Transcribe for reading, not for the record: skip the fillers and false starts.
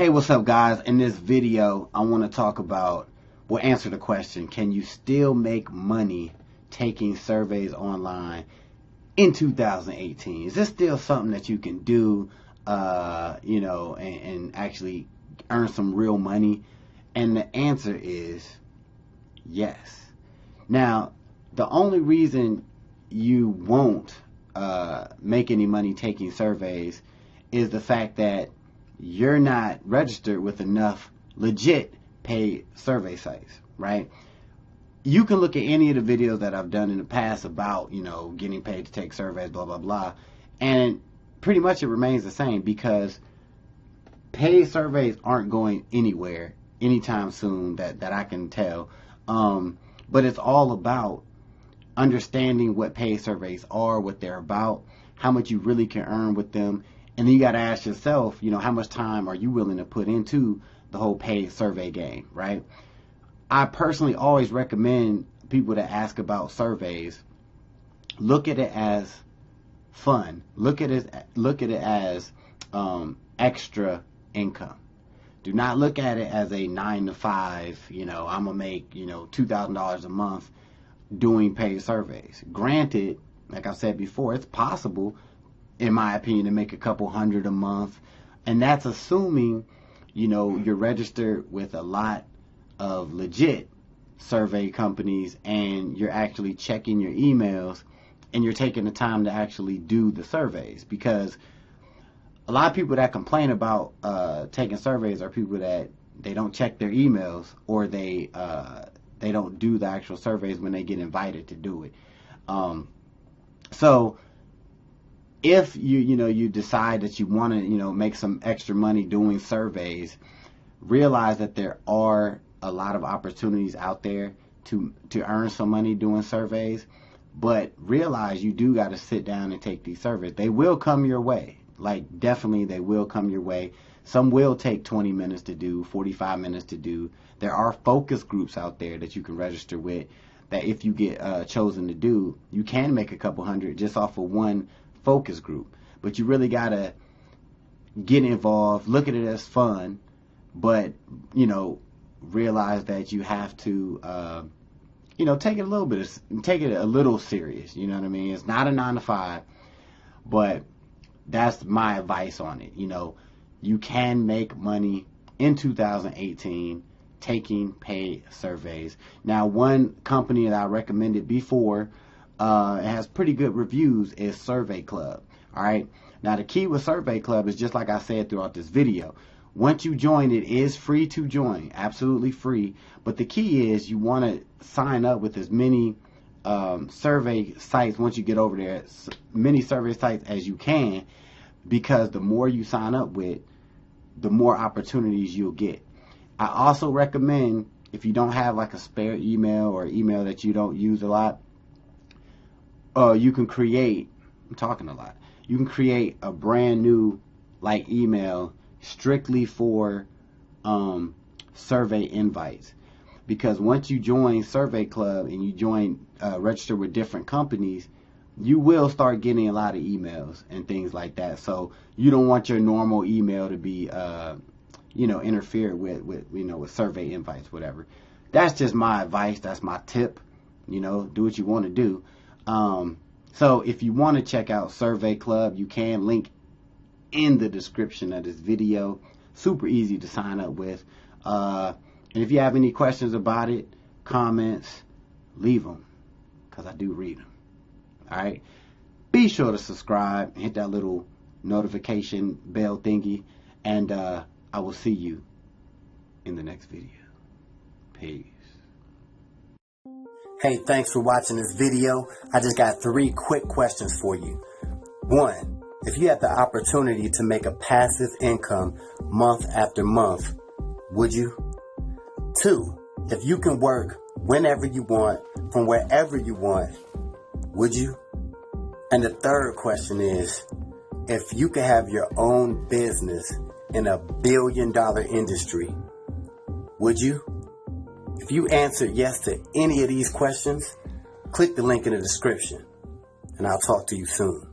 Hey, what's up, guys? In this video, I want to talk about, answer the question, can you still make money taking surveys online in 2018? Is this still something that you can do, and actually earn some real money? And the answer is yes. Now, the only reason you won't make any money taking surveys is the fact that you're not registered with enough legit paid survey sites, right? You can look at any of the videos that I've done in the past about, getting paid to take surveys, blah, blah, blah. And pretty much it remains the same because paid surveys aren't going anywhere anytime soon that I can tell. But it's all about understanding what paid surveys are, what they're about, how much you really can earn with them. And then you got to ask yourself, how much time are you willing to put into the whole paid survey game, right? I personally always recommend people to ask about surveys. Look at it as fun. Look at it as extra income. Do not look at it as a 9 to 5. I'm gonna make $2,000 a month doing paid surveys. Granted, like I said before, it's possible, in my opinion, to make a couple hundred a month, and that's assuming you're registered with a lot of legit survey companies and you're actually checking your emails and you're taking the time to actually do the surveys. Because a lot of people that complain about taking surveys are people that they don't check their emails, or they don't do the actual surveys when they get invited to do it. So if you decide that you want to make some extra money doing surveys, realize that there are a lot of opportunities out there to earn some money doing surveys, but realize you do got to sit down and take these surveys. They will come your way. Like, definitely they will come your way. Some will take 20 minutes to do, 45 minutes to do. There are focus groups out there that you can register with that if you get chosen to do, you can make a couple hundred just off of one focus group. But you really got to get involved, look at it as fun, but realize that you have to take it a little serious. You know what I mean? It's not a 9 to 5, but that's my advice on it. You can make money in 2018 taking paid surveys. Now, one company that I recommended before, it has pretty good reviews, is Survey Club. All right. Now, the key with Survey Club is just like I said throughout this video. Once you join, it is free to join, absolutely free. But the key is you want to sign up with as many survey sites once you get over there, as many survey sites as you can, because the more you sign up with, the more opportunities you'll get. I also recommend, if you don't have like a spare email or email that you don't use a lot, you can create, I'm talking a lot, you can create a brand new email strictly for survey invites. Because once you join Survey Club and you join register with different companies, you will start getting a lot of emails and things like that. So you don't want your normal email to be interfered with survey invites, whatever. That's just my advice. That's my tip. Do what you want to do. So if you want to check out Survey Club, you can, link in the description of this video. Super easy to sign up with. And if you have any questions about it, comments, leave them, because I do read them. All right. Be sure to subscribe and hit that little notification bell thingy, and I will see you in the next video. Peace. Hey, thanks for watching this video. I just got 3 quick questions for you. 1, if you had the opportunity to make a passive income month after month, would you? 2, if you can work whenever you want, from wherever you want, would you? And the 3rd question is, if you could have your own business in a $1 billion industry, would you? If you answered yes to any of these questions, click the link in the description, and I'll talk to you soon.